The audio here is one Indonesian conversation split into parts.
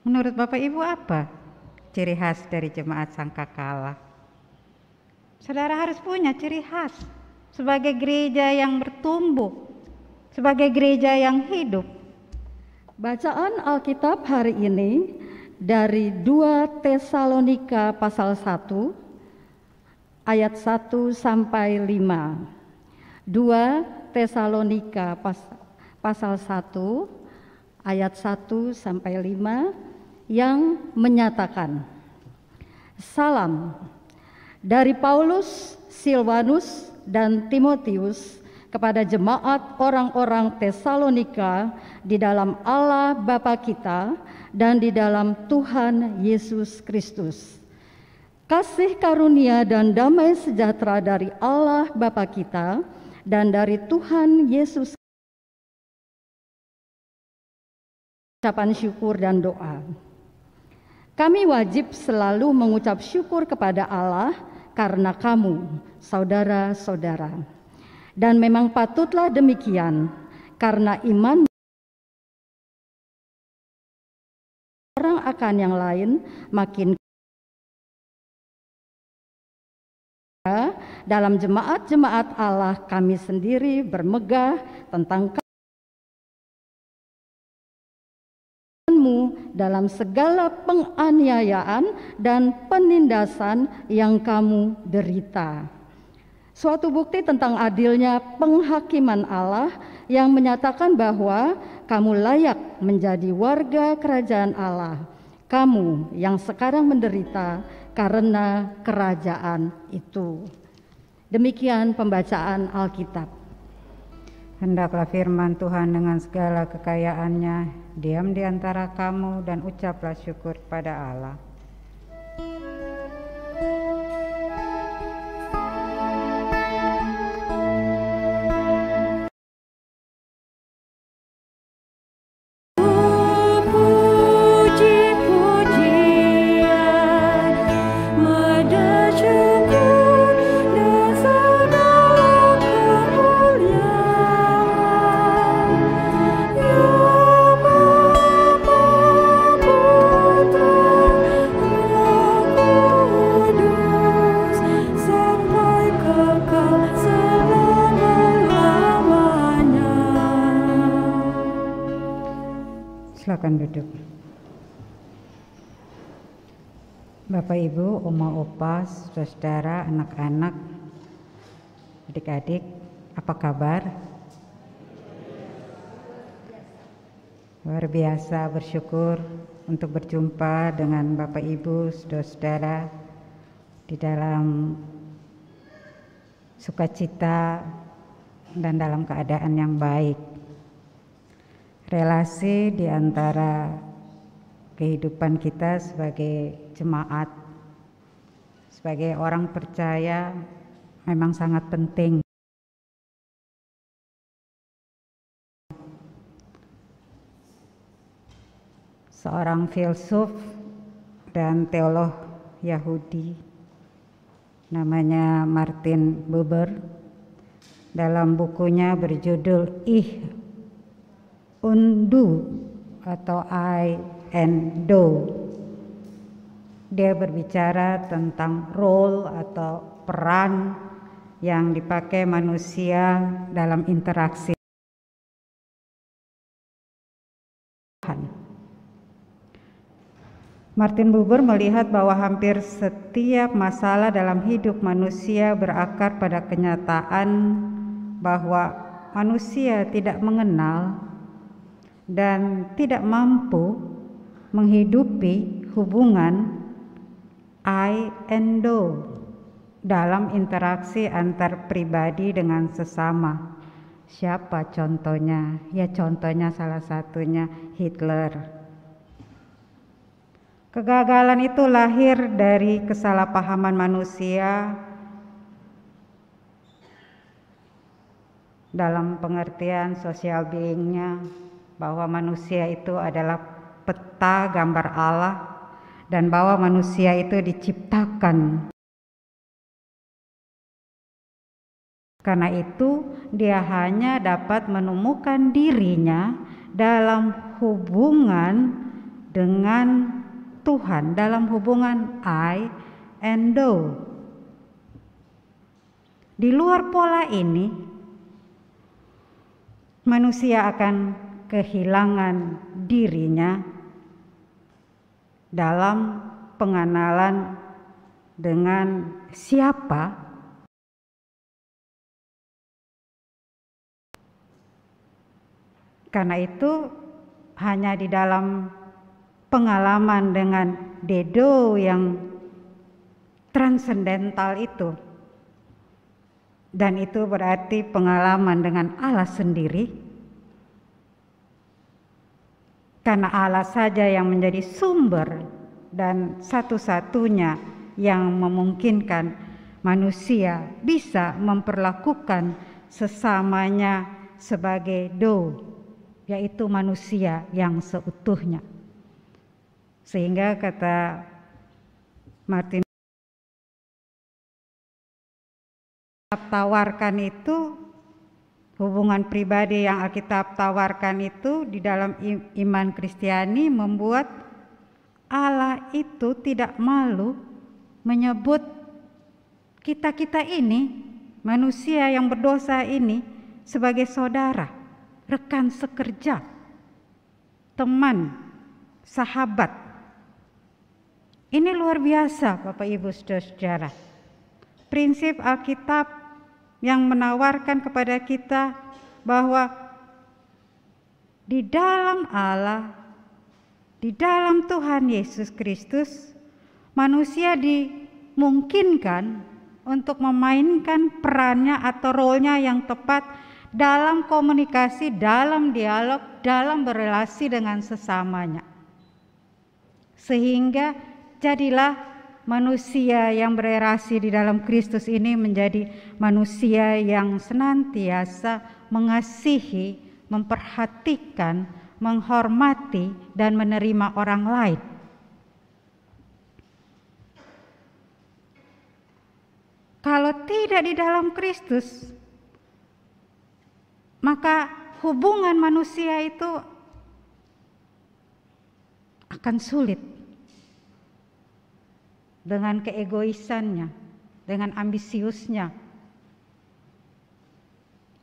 Menurut Bapak Ibu apa ciri khas dari jemaat Sangkakala? Saudara harus punya ciri khas sebagai gereja yang bertumbuh, sebagai gereja yang hidup. Bacaan Alkitab hari ini dari 2 Tesalonika pasal 1 ayat 1 sampai 5. 2 Tesalonika pasal 1 ayat 1 sampai 5 yang menyatakan, "Salam dari Paulus, Silvanus, dan Timotius kepada jemaat orang-orang Tesalonika di dalam Allah Bapa kita dan di dalam Tuhan Yesus Kristus. Kasih karunia dan damai sejahtera dari Allah Bapa kita dan dari Tuhan Yesus." Ucapan syukur dan doa. Kami wajib selalu mengucap syukur kepada Allah karena kamu, saudara-saudara. Dan memang patutlah demikian, karena iman orang akan yang lain makin dalam jemaat-jemaat Allah kami sendiri bermegah tentang dalam segala penganiayaan dan penindasan yang kamu derita. Suatu bukti tentang adilnya penghakiman Allah yang menyatakan bahwa kamu layak menjadi warga kerajaan Allah. Kamu yang sekarang menderita karena kerajaan itu. Demikian pembacaan Alkitab. Hendaklah firman Tuhan dengan segala kekayaannya diam di antara kamu dan ucaplah syukur pada Allah. Silakan duduk. Bapak Ibu, Oma Opa, saudara, anak-anak, adik-adik, apa kabar? Luar biasa bersyukur untuk berjumpa dengan Bapak Ibu, saudara-saudara di dalam sukacita dan dalam keadaan yang baik. Relasi di antara kehidupan kita sebagai jemaat, sebagai orang percaya memang sangat penting. Seorang filsuf dan teolog Yahudi namanya Martin Buber dalam bukunya berjudul Undo atau I and Do, dia berbicara tentang role atau peran yang dipakai manusia dalam interaksi. Martin Buber melihat bahwa hampir setiap masalah dalam hidup manusia berakar pada kenyataan bahwa manusia tidak mengenal dan tidak mampu menghidupi hubungan I and Do dalam interaksi antar pribadi dengan sesama. Siapa contohnya? Ya contohnya salah satunya Hitler. Kegagalan itu lahir dari kesalahpahaman manusia dalam pengertian social being-nya, bahwa manusia itu adalah peta gambar Allah dan bahwa manusia itu diciptakan. Karena itu dia hanya dapat menemukan dirinya dalam hubungan dengan Tuhan dalam hubungan I and thou. Di luar pola ini, manusia akan kehilangan dirinya dalam pengenalan dengan siapa karena itu hanya di dalam pengalaman dengan Dedo yang transendental itu, dan itu berarti pengalaman dengan Allah sendiri, karena Allah saja yang menjadi sumber dan satu-satunya yang memungkinkan manusia bisa memperlakukan sesamanya sebagai do, yaitu manusia yang seutuhnya. Sehingga kata Martin, tawarkan itu, hubungan pribadi yang Alkitab tawarkan itu di dalam iman Kristiani membuat Allah itu tidak malu menyebut kita-kita ini, manusia yang berdosa ini, sebagai saudara, rekan sekerja, teman, sahabat. Ini luar biasa Bapak Ibu Saudara-saudara. Prinsip Alkitab yang menawarkan kepada kita bahwa di dalam Allah, di dalam Tuhan Yesus Kristus, manusia dimungkinkan untuk memainkan perannya atau role-nya yang tepat dalam komunikasi, dalam dialog, dalam berelasi dengan sesamanya. Sehingga jadilah manusia yang berelasi di dalam Kristus ini menjadi manusia yang senantiasa mengasihi, memperhatikan, menghormati, dan menerima orang lain. Kalau tidak di dalam Kristus, maka hubungan manusia itu akan sulit dengan keegoisannya, dengan ambisiusnya.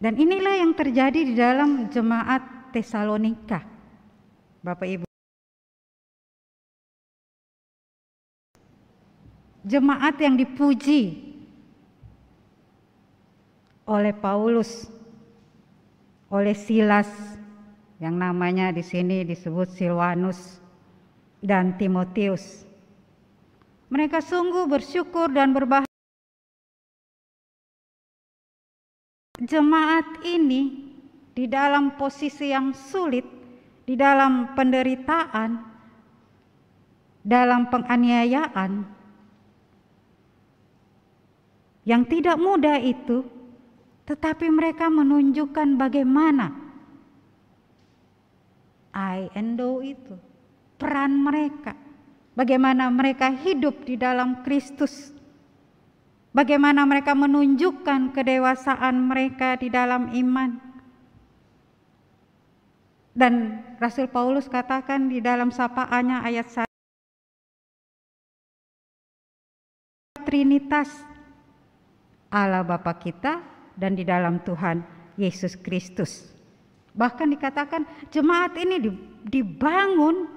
Dan inilah yang terjadi di dalam jemaat Tesalonika, Bapak Ibu. Jemaat yang dipuji oleh Paulus, oleh Silas yang namanya di sini disebut Silwanus, dan Timotius. Mereka sungguh bersyukur dan berbahagia. Jemaat ini di dalam posisi yang sulit, di dalam penderitaan, dalam penganiayaan yang tidak mudah itu, tetapi mereka menunjukkan bagaimana I and thou itu, peran mereka, bagaimana mereka hidup di dalam Kristus, bagaimana mereka menunjukkan kedewasaan mereka di dalam iman. Dan Rasul Paulus katakan di dalam sapaannya ayat 1, Trinitas, Allah Bapa kita dan di dalam Tuhan Yesus Kristus. Bahkan dikatakan jemaat ini dibangun,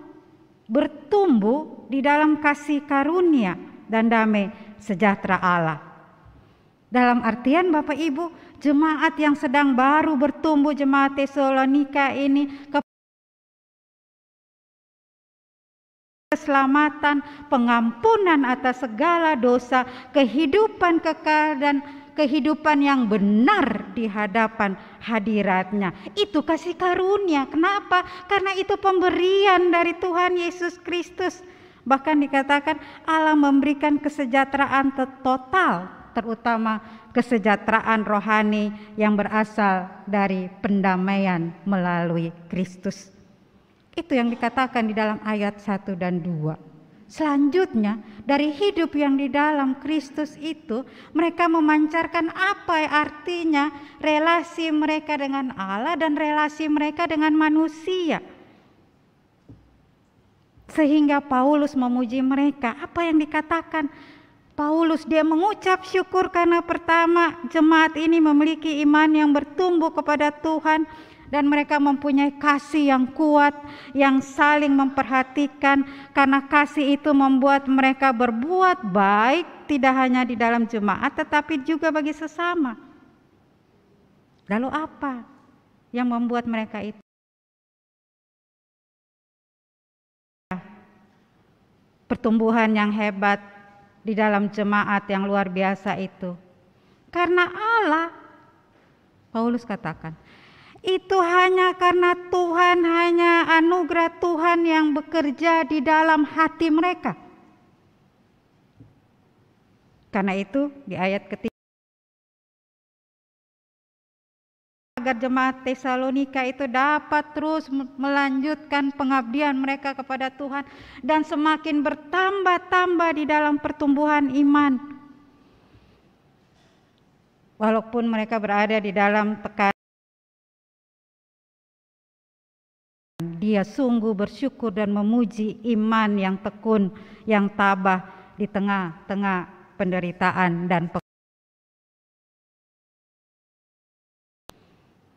bertumbuh di dalam kasih karunia dan damai sejahtera Allah. Dalam artian Bapak Ibu, jemaat yang sedang baru bertumbuh, jemaat Tesalonika ini, keselamatan, pengampunan atas segala dosa, kehidupan kekal, dan kehidupan yang benar di hadapan hadiratnya. Itu kasih karunia. Kenapa? Karena itu pemberian dari Tuhan Yesus Kristus. Bahkan dikatakan Allah memberikan kesejahteraan total, terutama kesejahteraan rohani yang berasal dari pendamaian melalui Kristus. Itu yang dikatakan di dalam ayat 1 dan 2. Selanjutnya, dari hidup yang di dalam Kristus itu, mereka memancarkan apa artinya relasi mereka dengan Allah dan relasi mereka dengan manusia. Sehingga Paulus memuji mereka. Apa yang dikatakan Paulus? Dia mengucap syukur karena pertama jemaat ini memiliki iman yang bertumbuh kepada Tuhan, dan mereka mempunyai kasih yang kuat, yang saling memperhatikan, karena kasih itu membuat mereka berbuat baik tidak hanya di dalam jemaat tetapi juga bagi sesama. Lalu apa yang membuat mereka itu? Pertumbuhan yang hebat di dalam jemaat yang luar biasa itu. Karena Allah, Paulus katakan, itu hanya karena Tuhan, hanya anugerah Tuhan yang bekerja di dalam hati mereka. Karena itu di ayat ketiga, agar jemaat Tesalonika itu dapat terus melanjutkan pengabdian mereka kepada Tuhan dan semakin bertambah-tambah di dalam pertumbuhan iman. Walaupun mereka berada di dalam tekanan, dia sungguh bersyukur dan memuji iman yang tekun, yang tabah di tengah-tengah penderitaan dan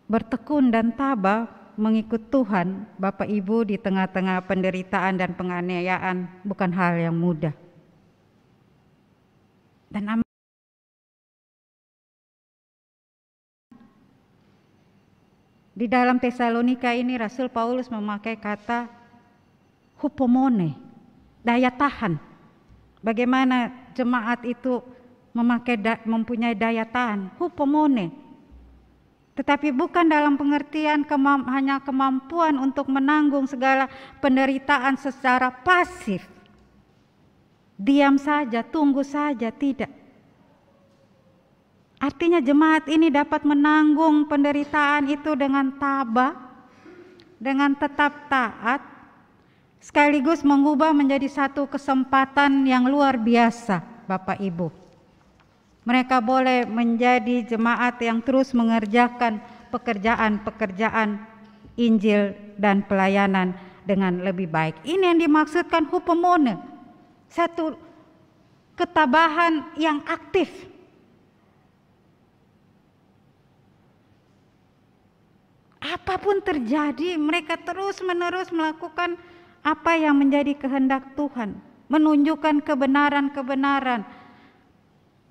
bertekun dan tabah mengikut Tuhan, Bapak Ibu, di tengah-tengah penderitaan dan penganiayaan bukan hal yang mudah. Dan di dalam Tesalonika ini Rasul Paulus memakai kata hupomone, daya tahan. Bagaimana jemaat itu mempunyai daya tahan, hupomone. Tetapi bukan dalam pengertian hanya kemampuan untuk menanggung segala penderitaan secara pasif. Diam saja, tunggu saja, tidak. Artinya jemaat ini dapat menanggung penderitaan itu dengan tabah, dengan tetap taat, sekaligus mengubah menjadi satu kesempatan yang luar biasa, Bapak Ibu. Mereka boleh menjadi jemaat yang terus mengerjakan pekerjaan-pekerjaan Injil dan pelayanan dengan lebih baik. Ini yang dimaksudkan hupomone, satu ketabahan yang aktif. Apapun terjadi, mereka terus-menerus melakukan apa yang menjadi kehendak Tuhan, menunjukkan kebenaran-kebenaran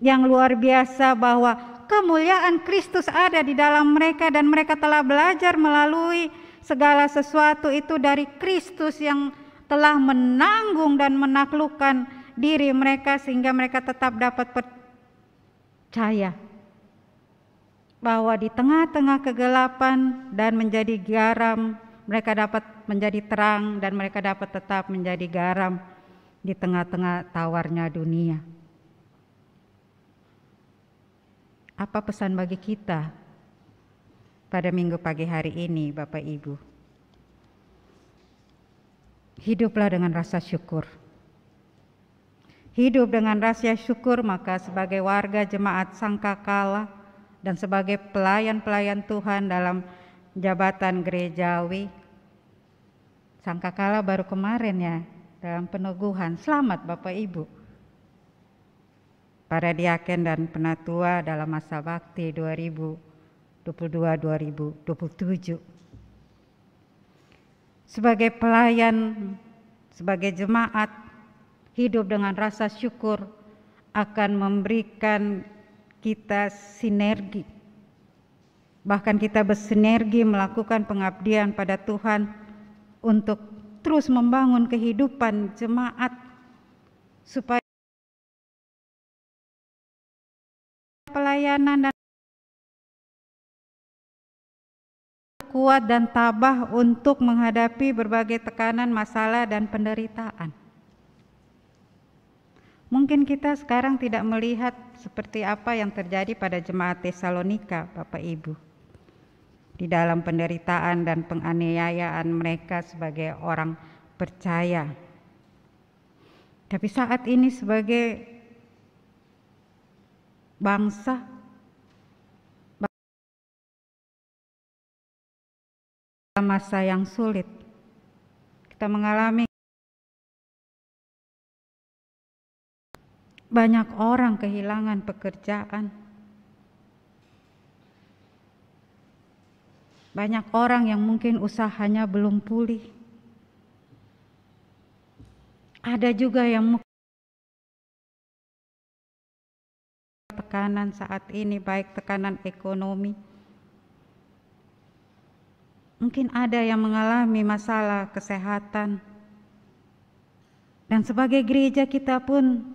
yang luar biasa bahwa kemuliaan Kristus ada di dalam mereka, dan mereka telah belajar melalui segala sesuatu itu dari Kristus yang telah menanggung dan menaklukkan diri mereka, sehingga mereka tetap dapat percaya bahwa di tengah-tengah kegelapan dan menjadi garam, mereka dapat menjadi terang, dan mereka dapat tetap menjadi garam di tengah-tengah tawarnya dunia. Apa pesan bagi kita pada minggu pagi hari ini, Bapak Ibu? Hiduplah dengan rasa syukur. Hidup dengan rasa syukur, maka sebagai warga jemaat Sangkakala dan sebagai pelayan-pelayan Tuhan dalam jabatan gerejawi, Sangkakala baru kemarin ya dalam peneguhan. Selamat Bapak Ibu, para diaken dan penatua dalam masa bakti 2022-2027. Sebagai pelayan, sebagai jemaat, hidup dengan rasa syukur akan memberikan kita sinergi. Bahkan kita bersinergi melakukan pengabdian pada Tuhan untuk terus membangun kehidupan jemaat supaya pelayanan dan kuat dan tabah untuk menghadapi berbagai tekanan, masalah, dan penderitaan. Mungkin kita sekarang tidak melihat seperti apa yang terjadi pada jemaat Tesalonika, Bapak Ibu, di dalam penderitaan dan penganiayaan mereka sebagai orang percaya. Tapi saat ini sebagai bangsa, masa yang sulit, kita mengalami Banyak orang kehilangan pekerjaan. Banyak orang yang mungkin usahanya belum pulih. Ada juga yang tekanan saat ini, baik tekanan ekonomi. Mungkin ada yang mengalami masalah kesehatan. Dan sebagai gereja kita pun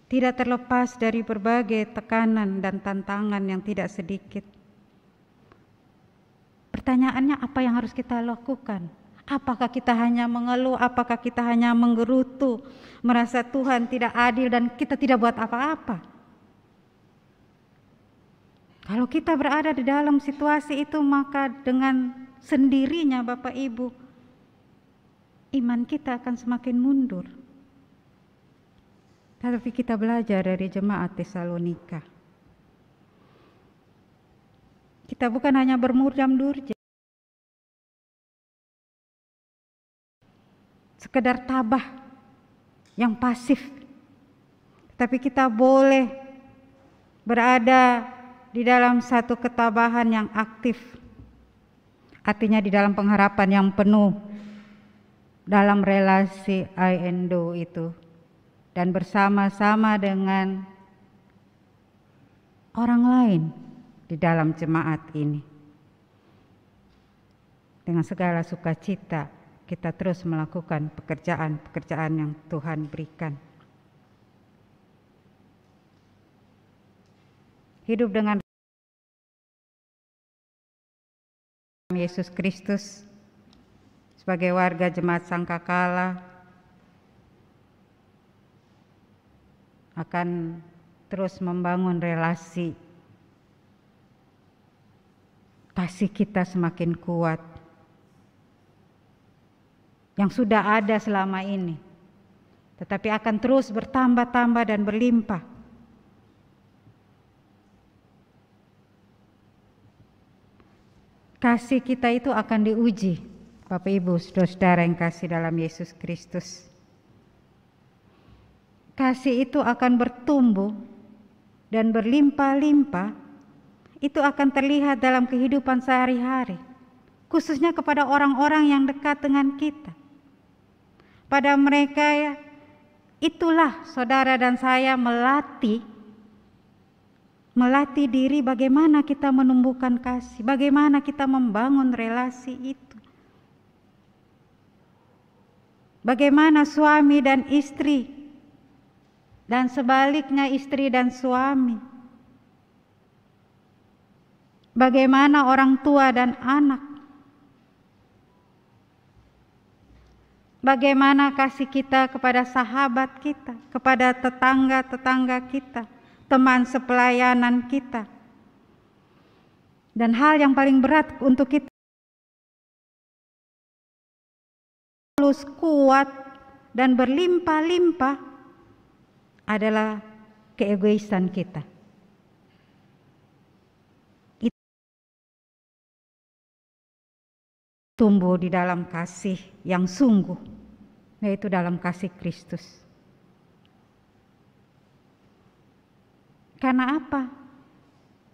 tidak terlepas dari berbagai tekanan dan tantangan yang tidak sedikit. Pertanyaannya, apa yang harus kita lakukan? Apakah kita hanya mengeluh? Apakah kita hanya menggerutu, merasa Tuhan tidak adil dan kita tidak buat apa-apa? Kalau kita berada di dalam situasi itu, maka dengan sendirinya Bapak Ibu, iman kita akan semakin mundur. Tapi kita belajar dari jemaat Tesalonika. Kita bukan hanya bermurjam-durjam, sekedar tabah yang pasif, tapi kita boleh berada di dalam satu ketabahan yang aktif, artinya di dalam pengharapan yang penuh, dalam relasi I&Do itu, dan bersama-sama dengan orang lain di dalam jemaat ini. Dengan segala sukacita kita terus melakukan pekerjaan-pekerjaan yang Tuhan berikan. Hidup dengan Yesus Kristus sebagai warga jemaat Sangkakala akan terus membangun relasi, kasih kita semakin kuat yang sudah ada selama ini, tetapi akan terus bertambah-tambah dan berlimpah. Kasih kita itu akan diuji, Bapak Ibu, saudara-saudara yang kasih dalam Yesus Kristus. Kasih itu akan bertumbuh dan berlimpah-limpah, itu akan terlihat dalam kehidupan sehari-hari, khususnya kepada orang-orang yang dekat dengan kita. Pada mereka ya, itulah saudara dan saya melatih diri bagaimana kita menumbuhkan kasih, bagaimana kita membangun relasi itu. Bagaimana suami dan istri, dan sebaliknya istri dan suami. Bagaimana orang tua dan anak. Bagaimana kasih kita kepada sahabat kita, kepada tetangga-tetangga kita, teman sepelayanan kita. Dan hal yang paling berat untuk kita harus kuat dan berlimpah-limpah adalah keegoisan kita. Itu tumbuh di dalam kasih yang sungguh, yaitu dalam kasih Kristus. Karena apa?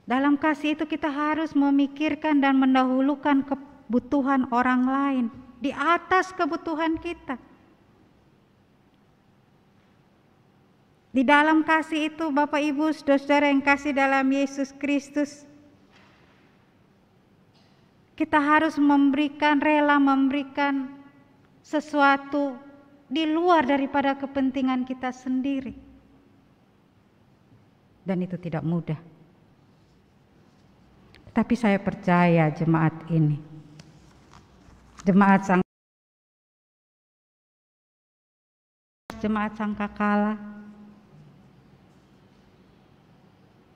Dalam kasih itu kita harus memikirkan dan mendahulukan kebutuhan orang lain di atas kebutuhan kita. Di dalam kasih itu Bapak Ibu, saudara-saudara yang kasih dalam Yesus Kristus, kita harus rela memberikan sesuatu di luar daripada kepentingan kita sendiri. Dan itu tidak mudah. Tapi saya percaya jemaat ini, jemaat Sangkakala,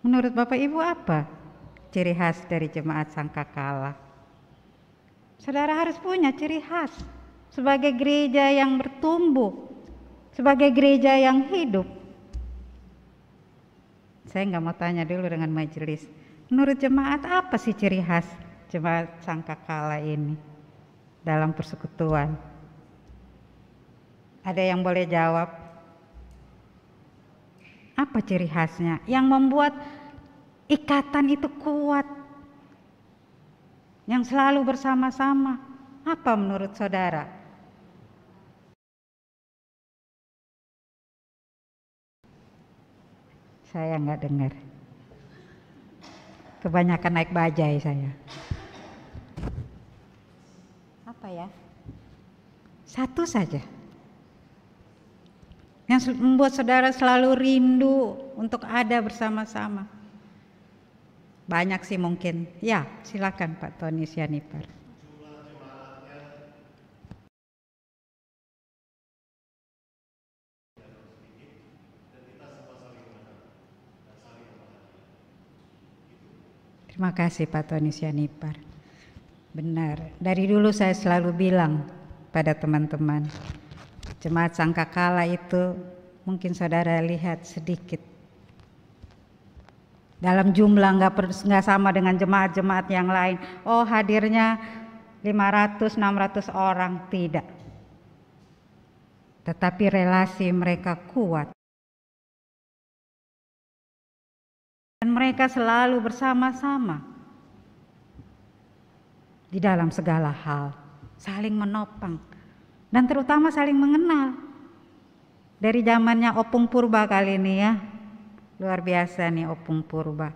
menurut Bapak Ibu apa ciri khas dari jemaat Sangkakala? Saudara harus punya ciri khas sebagai gereja yang bertumbuh, sebagai gereja yang hidup. Saya nggak mau tanya dulu dengan majelis. Menurut jemaat apa sih ciri khas jemaat Sangkakala ini dalam persekutuan? Ada yang boleh jawab? Apa ciri khasnya yang membuat ikatan itu kuat, yang selalu bersama-sama? Apa menurut saudara? Saya nggak dengar. Kebanyakan naik bajai saya. Apa ya? Satu saja. Yang membuat saudara selalu rindu untuk ada bersama-sama. Banyak sih mungkin. Ya, silakan Pak Tony Sianipar. Terima kasih Pak Tony Sianipar. Benar, dari dulu saya selalu bilang pada teman-teman, jemaat Sangkakala itu mungkin saudara lihat sedikit. Dalam jumlah nggak sama dengan jemaat-jemaat yang lain. Oh, hadirnya 500-600 orang, tidak. Tetapi relasi mereka kuat. Dan mereka selalu bersama-sama di dalam segala hal, saling menopang dan terutama saling mengenal. Dari zamannya Opung Purba kali ini ya, luar biasa nih Opung Purba.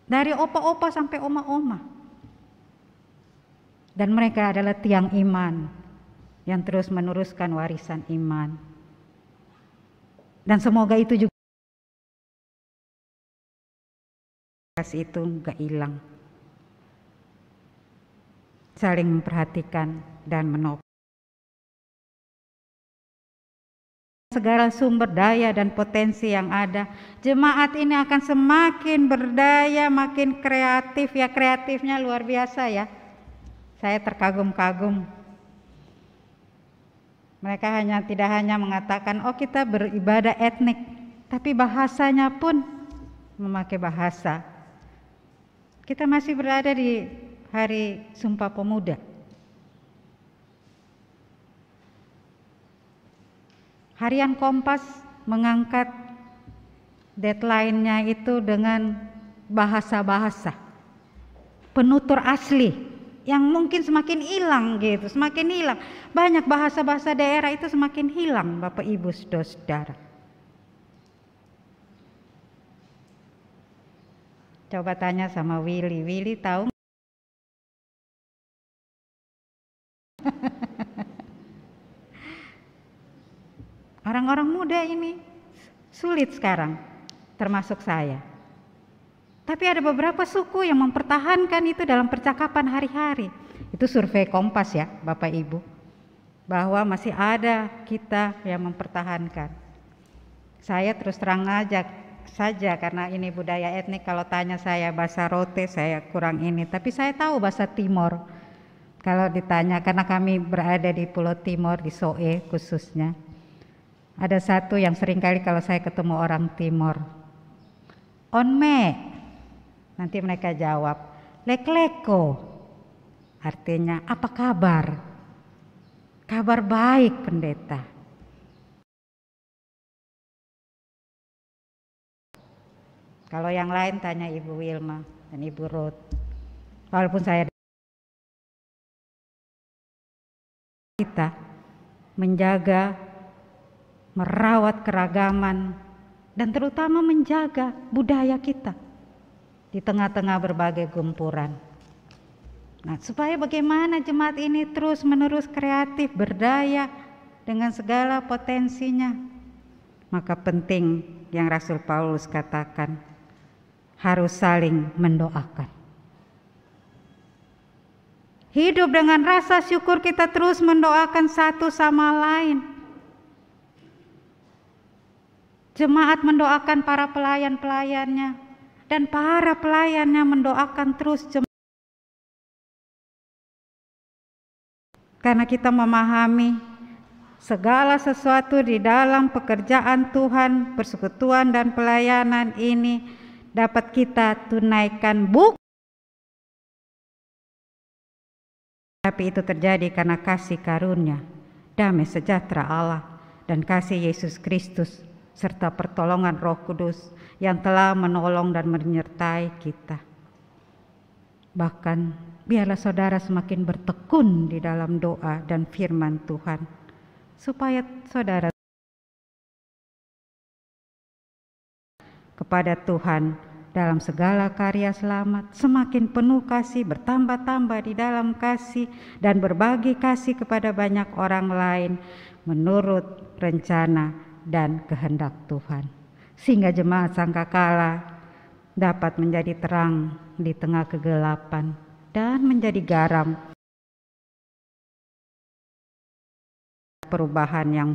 Dari opa-opa sampai oma-oma. Dan mereka adalah tiang iman yang terus meneruskan warisan iman. Dan semoga itu juga itu nggak hilang. Saling memperhatikan dan menopang. Segala sumber daya dan potensi yang ada, jemaat ini akan semakin berdaya, makin kreatif. Ya, kreatifnya luar biasa ya. Saya terkagum-kagum. Mereka tidak hanya mengatakan, oh kita beribadah etnik, tapi bahasanya pun memakai bahasa. Kita masih berada di Hari Sumpah Pemuda. Harian Kompas mengangkat deadline-nya itu dengan bahasa-bahasa penutur asli yang mungkin semakin hilang gitu, semakin hilang. Banyak bahasa-bahasa daerah itu semakin hilang, Bapak Ibu Saudara. Coba tanya sama Willy. Willy tahu? Orang-orang muda ini sulit sekarang, termasuk saya. Tapi ada beberapa suku yang mempertahankan itu dalam percakapan hari-hari. Itu survei Kompas ya, Bapak Ibu. Bahwa masih ada kita yang mempertahankan. Saya terus terang saja karena ini budaya etnik, kalau tanya saya bahasa Rote saya kurang ini. Tapi saya tahu bahasa Timor. Kalau ditanya, karena kami berada di Pulau Timor, di Soe khususnya. Ada satu yang seringkali kalau saya ketemu orang Timor. Onme. Nanti mereka jawab, lekleko. Artinya, apa kabar? Kabar baik, pendeta. Kalau yang lain tanya Ibu Wilma dan Ibu Ruth. Walaupun saya kita menjaga, merawat keragaman, dan terutama menjaga budaya kita di tengah-tengah berbagai gempuran. Nah, supaya bagaimana jemaat ini terus menerus kreatif, berdaya dengan segala potensinya, maka penting yang Rasul Paulus katakan, harus saling mendoakan. Hidup dengan rasa syukur, kita terus mendoakan satu sama lain. Jemaat mendoakan para pelayan-pelayannya, dan para pelayannya mendoakan terus jemaat. Karena kita memahami segala sesuatu di dalam pekerjaan Tuhan, persekutuan dan pelayanan ini dapat kita tunaikan tapi itu terjadi karena kasih karunia, damai sejahtera Allah, dan kasih Yesus Kristus serta pertolongan Roh Kudus yang telah menolong dan menyertai kita. Bahkan biarlah saudara semakin bertekun di dalam doa dan firman Tuhan, supaya saudara kepada Tuhan dalam segala karya selamat, semakin penuh kasih, bertambah-tambah di dalam kasih, dan berbagi kasih kepada banyak orang lain menurut rencana dan kehendak Tuhan. Sehingga jemaat Sangkakala dapat menjadi terang di tengah kegelapan dan menjadi garam perubahan yang